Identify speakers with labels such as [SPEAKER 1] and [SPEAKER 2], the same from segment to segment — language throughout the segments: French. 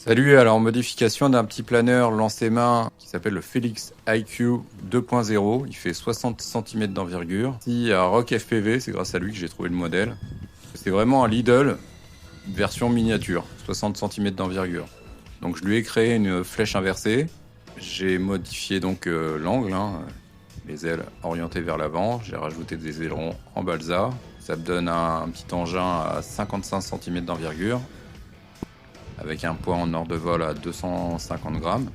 [SPEAKER 1] Salut, alors modification d'un petit planeur lancé main qui s'appelle le Felix IQ 2.0. Il fait 60 cm d'envergure. Ici à Rock FPV, c'est grâce à lui que j'ai trouvé le modèle. C'est vraiment un Lidl version miniature, 60 cm d'envergure. Donc je lui ai créé une flèche inversée. J'ai modifié donc l'angle, les ailes orientées vers l'avant. J'ai rajouté des ailerons en balsa. Ça me donne un petit engin à 55 cm d'envergure, avec un poids en heure de vol à 250 grammes.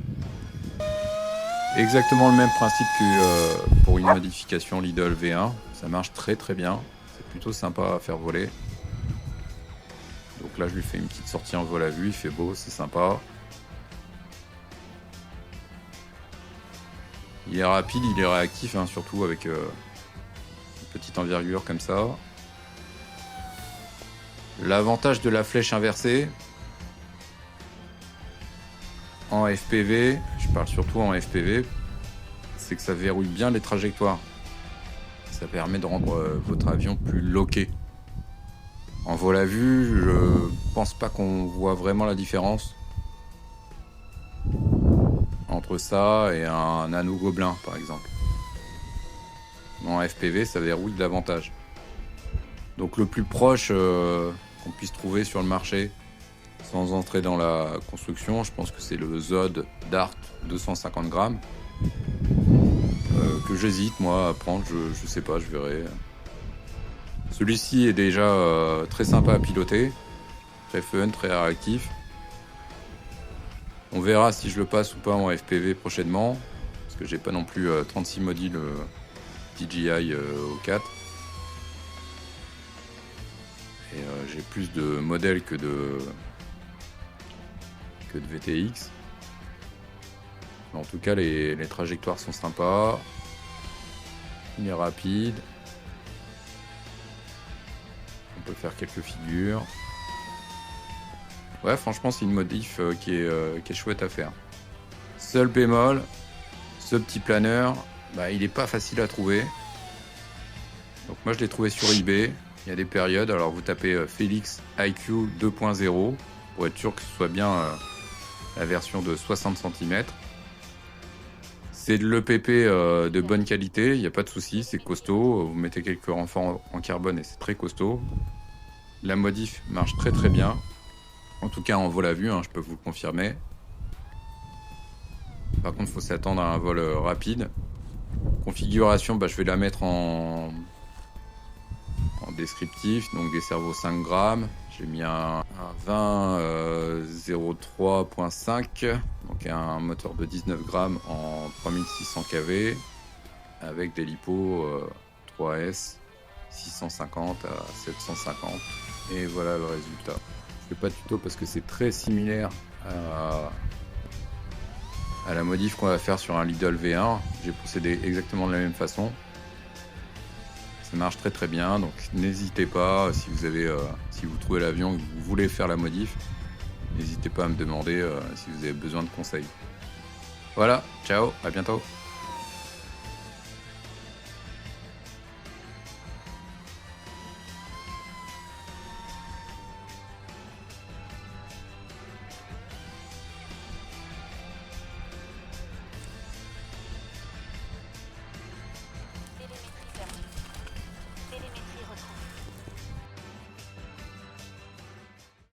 [SPEAKER 1] Exactement le même principe que pour une modification Lidl V1. Ça marche très très bien. C'est plutôt sympa à faire voler. Donc là, je lui fais une petite sortie en vol à vue. Il fait beau, c'est sympa. Il est rapide, il est réactif, surtout avec une petite envergure comme ça. L'avantage de la flèche inversée en FPV, je parle surtout en FPV, c'est que ça verrouille bien les trajectoires. Ça permet de rendre votre avion plus loqué. En vol à vue, je pense pas qu'on voit vraiment la différence entre ça et un anneau gobelin par exemple. En FPV, ça verrouille davantage. Donc le plus proche qu'on puisse trouver sur le marché, sans entrer dans la construction, je pense que c'est le Zod Dart 250 grammes. Que j'hésite moi à prendre, je sais pas, je verrai. Celui-ci est déjà très sympa à piloter, très fun, très réactif. On verra si je le passe ou pas en FPV prochainement, parce que j'ai pas non plus 36 modules DJI au 4. Et j'ai plus de modèles que de VTX. En tout cas, les trajectoires sont sympas. Il est rapide. On peut faire quelques figures. Ouais, franchement, c'est une modif qui est chouette à faire. Seul bémol, ce petit planeur, il n'est pas facile à trouver. Donc moi, je l'ai trouvé sur eBay. Il y a des périodes. Alors, vous tapez Felix IQ 2.0 pour être sûr que ce soit bien la version de 60 cm. C'est de l'EPP de bonne qualité, il n'y a pas de souci, c'est costaud. Vous mettez quelques renforts en carbone et c'est très costaud. La modif marche très très bien. En tout cas en vol à vue, je peux vous le confirmer. Par contre, il faut s'attendre à un vol rapide. Configuration, je vais la mettre en descriptif, donc des cerveaux 5 grammes. J'ai mis un 20 03.5, donc un moteur de 19 grammes en 3600 kV avec des LiPo 3S 650 à 750. Et voilà le résultat. Je fais pas de tuto parce que c'est très similaire à la modif qu'on va faire sur un Lidl V1. J'ai procédé exactement de la même façon. Ça marche très très bien, donc n'hésitez pas, si vous trouvez l'avion et que vous voulez faire la modif, n'hésitez pas à me demander si vous avez besoin de conseils. Voilà, ciao, à bientôt.